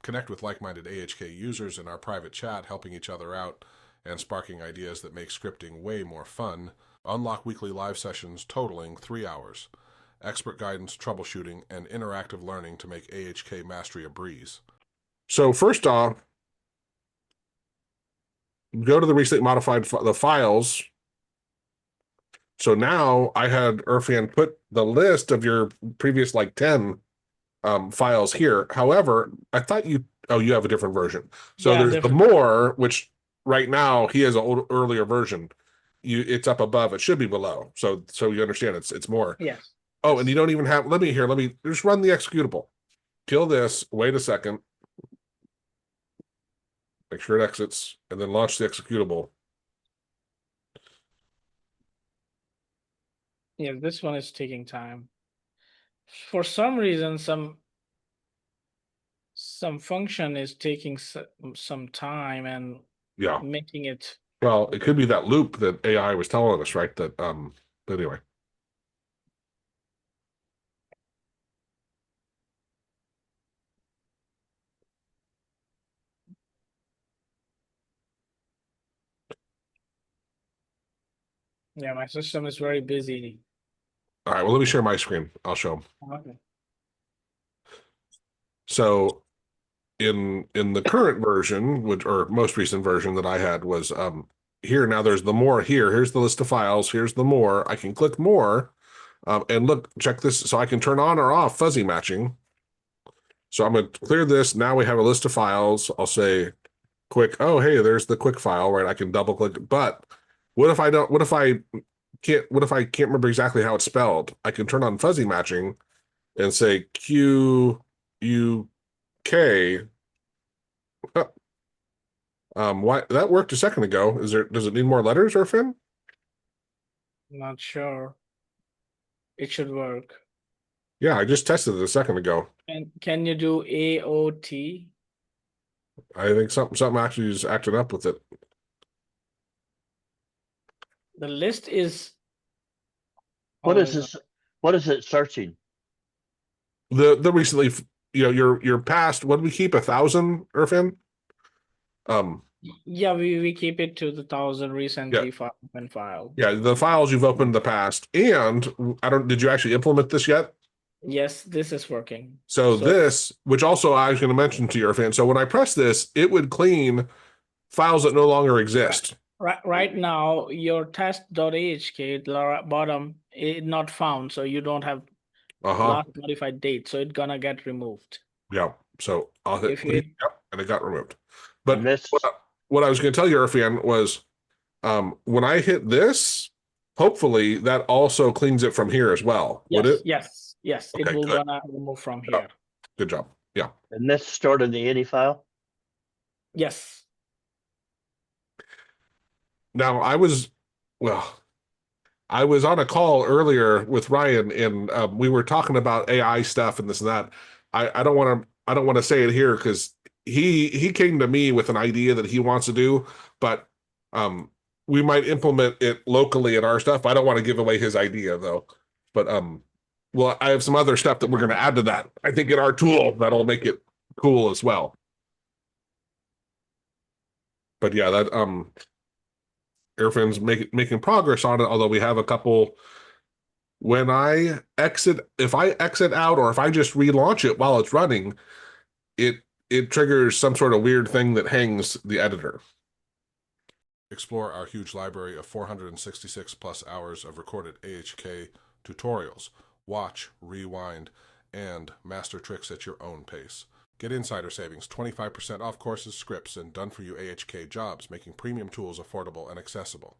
Connect with like-minded AHK users in our private chat, helping each other out and sparking ideas that make scripting way more fun. Unlock weekly live sessions totaling 3 hours. Expert guidance, troubleshooting, and interactive learning to make AHK mastery a breeze. So first off, go to the recently modified the files. So now I had Irfan put the list of your previous like 10 files here. However, I thought you have a different version. So Yeah, there's the different. more, which right now he has an earlier version. It's up above. It should be below. So you understand it's more. Yes. Oh, and Yes. you don't even have. Let me just run the executable. Kill this. Wait a second. Make sure it exits, and then launch the executable. Yeah, this one is taking time. For some reason, some function is taking some time and Yeah. making it. Well, it could be that loop that AI was telling us, right? That but anyway. Yeah, my system is very busy. All right. Well, let me share my screen. I'll show them. Okay. So in the current version, which or most recent version that I had was here. Now there's the more here. Here's the list of files. Here's the more. I can click more, and look, check this. So I can turn on or off fuzzy matching. So I'm going to clear this. Now we have a list of files. I'll say quick. Oh, hey, there's the quick file, right? I can double click. But what if I don't? What if I can't? What if I can't remember exactly how it's spelled? I can turn on fuzzy matching and say QUK. Why that worked a second ago? Does it need more letters, Irfan? Not sure. It should work. Yeah, I just tested it a second ago. And can you do AOT? I think something actually is acting up with it. The list is What is always this? What is it searching? The recently, your past. What did we keep 1,000, Irfan? Yeah, we keep it to the 1,000 Yeah, recently open file. yeah, the files you've opened in the past, and I don't. Did you actually implement this yet? Yes, this is working. So So this, which also I was going to mention to your fan. So when I press this, it would clean files that no longer exist. right now your test.ahk bottom is not found, so you don't have Uh-huh. last modified date, so it's gonna get removed. Yeah. So I'll hit If clean. you Yep, and it got removed. And But this, what I was going to tell you, Irfan, was when I hit this, hopefully that also cleans it from here as well. Would yes, it? yes, it Okay, will good. gonna remove from Yeah, here. good job. Yeah. and this stored in the INI file. Yes. Now I was on a call earlier with Ryan, and we were talking about AI stuff and this and that. I don't want to say it here because he came to me with an idea that he wants to do, but we might implement it locally in our stuff. I don't want to give away his idea though. But well, I have some other stuff that we're going to add to that. I think in our tool that'll make it cool as well. But yeah, that Airfin's making progress on it, although we have a couple. When if I exit out or if I just relaunch it while it's running, it triggers some sort of weird thing that hangs the editor. Explore our huge library of 466 plus hours of recorded AHK tutorials. Watch, rewind, and master tricks at your own pace. Get insider savings, 25% off courses, scripts, and done-for-you AHK jobs, making premium tools affordable and accessible.